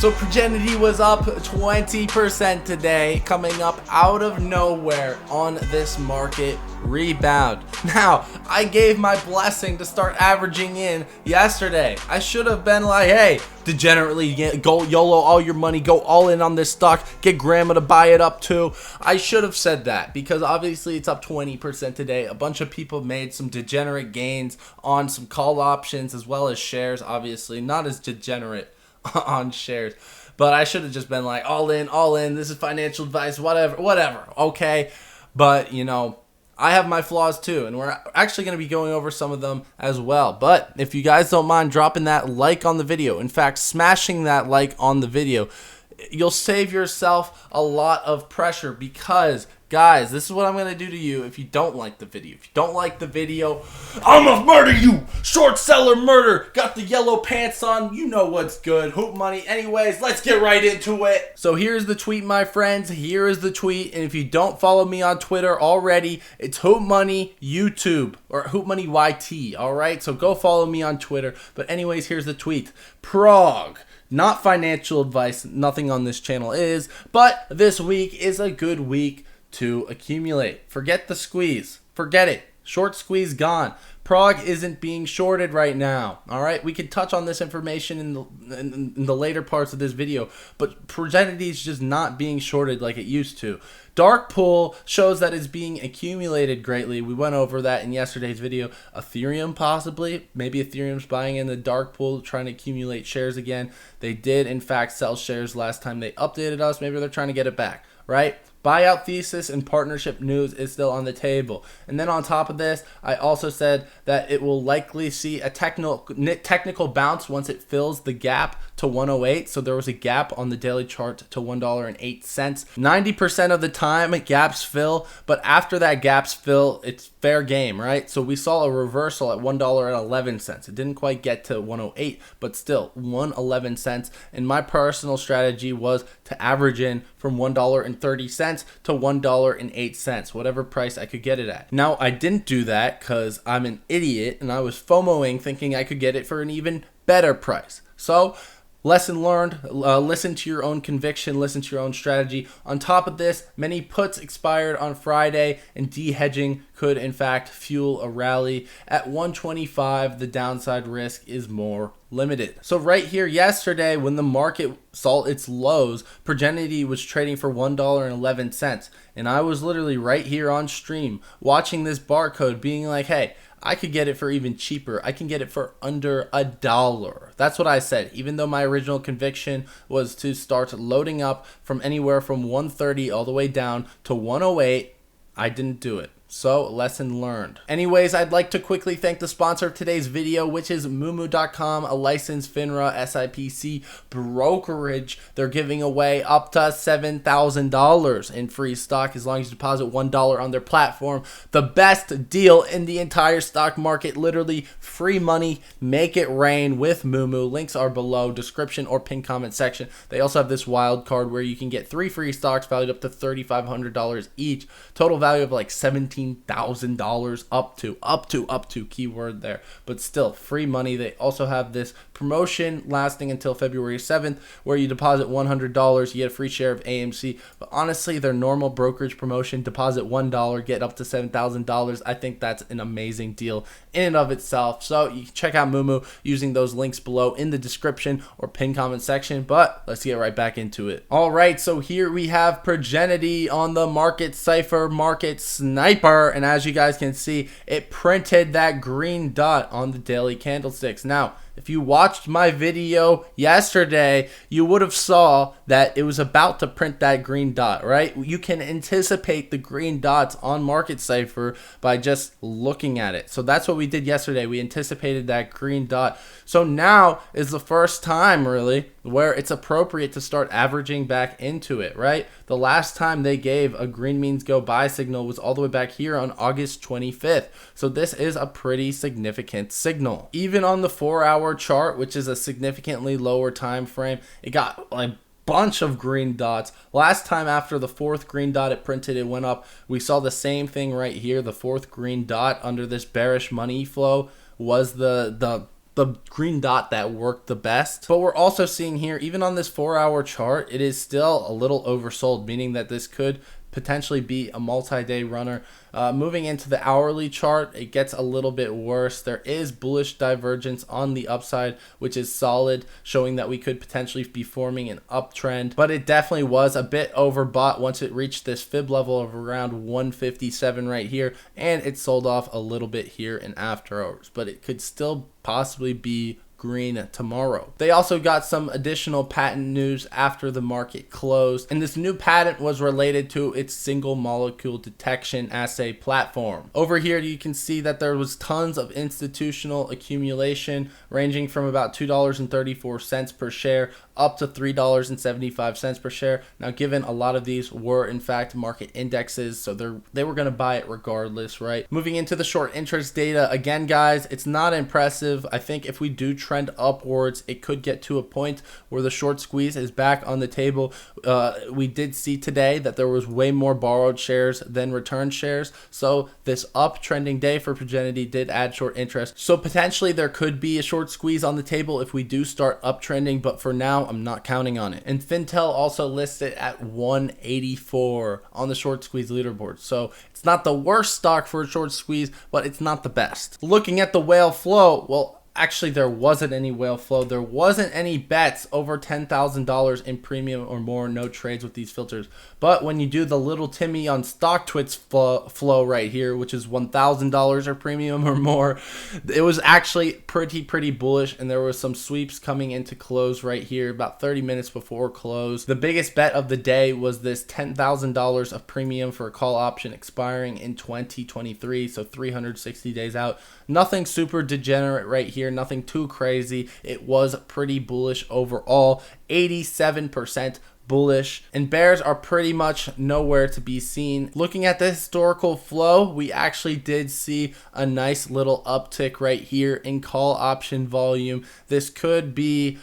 So Progenity was up 20% today, coming up out of nowhere on this market rebound. Now, I gave my blessing to start averaging in yesterday. I should have been like, hey, degenerately go YOLO all your money, go all in on this stock, get grandma to buy it up too. I should have said that because obviously it's up 20% today. A bunch of people made some degenerate gains on some call options as well as shares, obviously not as degenerate on shares, but I should have just been like all in, this is financial advice, whatever, okay? But you know, I have my flaws too, and we're actually going to be going over some of them as well. But if you guys don't mind dropping that like on the video, in fact smashing that like on the video, you'll save yourself a lot of pressure, because guys, this is what I'm going to do to you if you don't like the video. If you don't like the video, I'm gonna murder you! Short seller murder! Got the yellow pants on, you know what's good. Hootmoney. Anyways, let's get right into it. So here's the tweet, my friends. Here is the tweet. And if you don't follow me on Twitter already, it's Hootmoney YouTube or Hootmoney YT. Alright, so go follow me on Twitter. But anyways, here's the tweet. PROG. Not financial advice, nothing on this channel is, but this week is a good week to accumulate. Forget the squeeze. Forget it. Short squeeze gone. PROG isn't being shorted right now. All right, we can touch on this information in the later parts of this video, but Progenity is just not being shorted like it used to. Dark pool shows that it's being accumulated greatly. We went over that in yesterday's video. Ethereum possibly. Maybe Ethereum's buying in the dark pool, trying to accumulate shares again. They did, in fact, sell shares last time they updated us. Maybe they're trying to get it back, right? Buyout thesis and partnership news is still on the table. And then on top of this, I also said that it will likely see a technical bounce once it fills the gap to 108. So there was a gap on the daily chart to $1.08. 90% of the time gaps fill, but after that gaps fill, it's fair game, right? So we saw a reversal at $1.11. It didn't quite get to 108, but still 111 cents. And my personal strategy was to average in from $1.30 to $1.08, whatever price I could get it at. Now, I didn't do that because I'm an idiot and I was FOMOing thinking I could get it for an even better price. So, lesson learned, listen to your own conviction, listen to your own strategy. On top of this, many puts expired on Friday, and de-hedging could in fact fuel a rally. At 125, the downside risk is more limited. So right here yesterday, when the market saw its lows, Progenity was trading for $1.11, and I was literally right here on stream watching this barcode being like, hey, I could get it for even cheaper. I can get it for under $1. That's what I said. Even though my original conviction was to start loading up from anywhere from 130 all the way down to 108, I didn't do it. So, lesson learned. Anyways, I'd like to quickly thank the sponsor of today's video, which is Moomoo.com, a licensed FINRA SIPC brokerage. They're giving away up to $7,000 in free stock as long as you deposit $1 on their platform. The best deal in the entire stock market. Literally free money. Make it rain with Moomoo. Links are below, description or pinned comment section. They also have this wild card where you can get 3 free stocks valued up to $3,500 each. Total value of like $17,000 up to keyword there, but still free money. They also have this promotion lasting until February 7th where you deposit $100, you get a free share of AMC. But honestly, their normal brokerage promotion, deposit $1, get up to $7,000. I think that's an amazing deal in and of itself. So you can check out Moomoo using those links below in the description or pinned comment section. But let's get right back into it. All right, so here we have Progenity on the market Cipher market sniper. And as you guys can see, it printed that green dot on the daily candlesticks. Now, if you watched my video yesterday, you would have saw that it was about to print that green dot, right? You can anticipate the green dots on Market Cipher by just looking at it. So that's what we did yesterday. We anticipated that green dot. So now is the first time really where it's appropriate to start averaging back into it, right? The last time they gave a green means go buy signal was all the way back here on August 25th. So this is a pretty significant signal. Even on the 4-hour chart, which is a significantly lower time frame, it got a bunch of green dots. Last time after the 4th green dot it printed, it went up. We saw the same thing right here. The 4th green dot under this bearish money flow was the the green dot that worked the best. But we're also seeing here, even on this 4-hour chart, it is still a little oversold, meaning that this could potentially be a multi-day runner. Moving into the hourly chart, it gets a little bit worse. There is bullish divergence on the upside, which is solid, showing that we could potentially be forming an uptrend, but it definitely was a bit overbought once it reached this fib level of around 157 right here, and it sold off a little bit here in after hours, but it could still possibly be green tomorrow. They also got some additional patent news after the market closed, and this new patent was related to its single molecule detection assay platform. Over here you can see that there was tons of institutional accumulation ranging from about $2.34 per share up to $3.75 per share. Now, given a lot of these were in fact market indexes, so they were going to buy it regardless, right? Moving into the short interest data, again guys, it's not impressive. I think if we do trend upwards, it could get to a point where the short squeeze is back on the table. We did see today that there was way more borrowed shares than returned shares, so this uptrending day for Progenity did add short interest. So potentially there could be a short squeeze on the table if we do start uptrending, but for now I'm not counting on it. And Fintel also listed at 184 on the short squeeze leaderboard, so it's not the worst stock for a short squeeze, but it's not the best. Looking at the whale flow, well, actually there wasn't any whale flow. There wasn't any bets over $10,000 in premium or more, no trades with these filters. But when you do the little Timmy on StockTwits flow right here, which is $1,000 or premium or more, it was actually pretty bullish, and there was some sweeps coming into close right here about 30 minutes before close. The biggest bet of the day was this $10,000 of premium for a call option expiring in 2023, so 360 days out. Nothing super degenerate right here, nothing too crazy. It was pretty bullish overall, 87% bullish, and bears are pretty much nowhere to be seen. Looking at the historical flow, we actually did see a nice little uptick right here in call option volume. This could be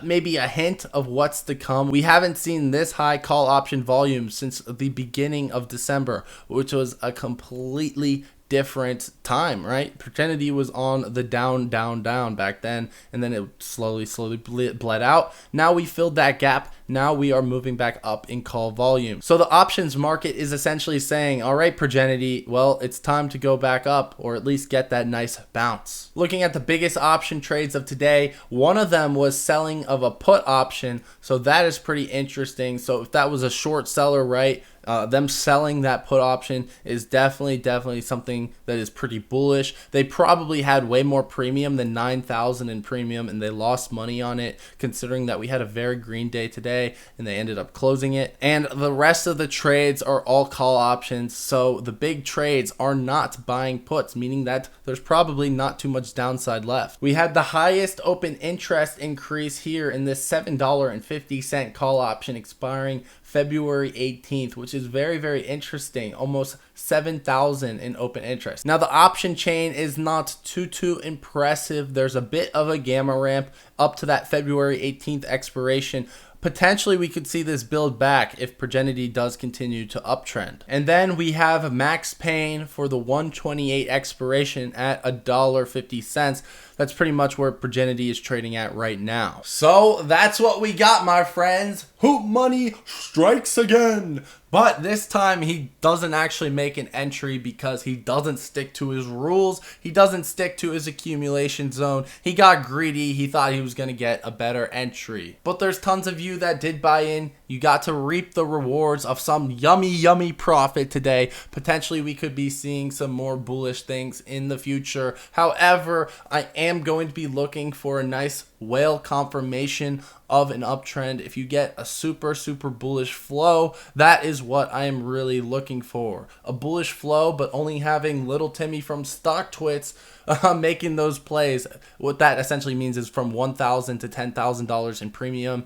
maybe a hint of what's to come. We haven't seen this high call option volume since the beginning of December, which was a completely different time, right? Progenity was on the down back then, and then it slowly bled out. Now we filled that gap. Now we are moving back up in call volume. So the options market is essentially saying, all right, Progenity, well, it's time to go back up, or at least get that nice bounce. Looking at the biggest option trades of today, one of them was selling of a put option, so that is pretty interesting. So if that was a short seller, right, them selling that put option is definitely something that is pretty bullish. They probably had way more premium than 9,000 in premium, and they lost money on it, considering that we had a very green day today and they ended up closing it. And the rest of the trades are all call options, so the big trades are not buying puts, meaning that there's probably not too much downside left. We had the highest open interest increase here in this $7.50 call option expiring February 18th, which is very interesting. Almost 7,000 in open interest. Now the option chain is not too impressive. There's a bit of a gamma ramp up to that February 18th expiration. Potentially we could see this build back if Progenity does continue to uptrend. And then we have max pain for the 128 expiration at $1.50. That's pretty much where Progenity is trading at right now. So that's what we got, my friends. Hootmoney strikes again. But this time he doesn't actually make an entry because he doesn't stick to his rules. He doesn't stick to his accumulation zone. He got greedy. He thought he was going to get a better entry. But there's tons of you that did buy in. You got to reap the rewards of some yummy profit today. Potentially we could be seeing some more bullish things in the future. However, I am going to be looking for a nice whale confirmation of an uptrend. If you get a super bullish flow, that is what I am really looking for. A bullish flow, but only having little Timmy from StockTwits making those plays. What that essentially means is from $1,000 to $10,000 in premium.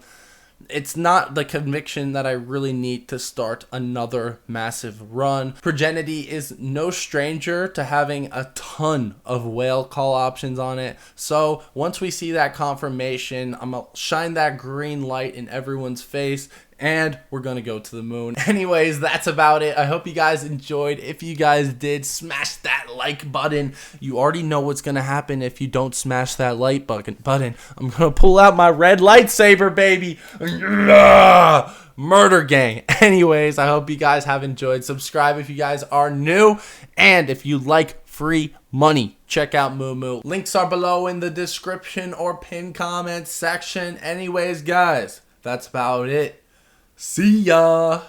It's not the conviction that I really need to start another massive run. Progenity is no stranger to having a ton of whale call options on it. So once we see that confirmation, I'm gonna shine that green light in everyone's face and we're gonna go to the moon. Anyways, that's about it. I hope you guys enjoyed. If you guys did, smash that like button. You already know what's gonna happen if you don't smash that like button. I'm gonna pull out my red lightsaber, baby. Murder gang. Anyways, I hope you guys have enjoyed. Subscribe if you guys are new, and if you like free money, check out Moomoo. Links are below in the description or pinned comment section. Anyways, guys, that's about it. See ya.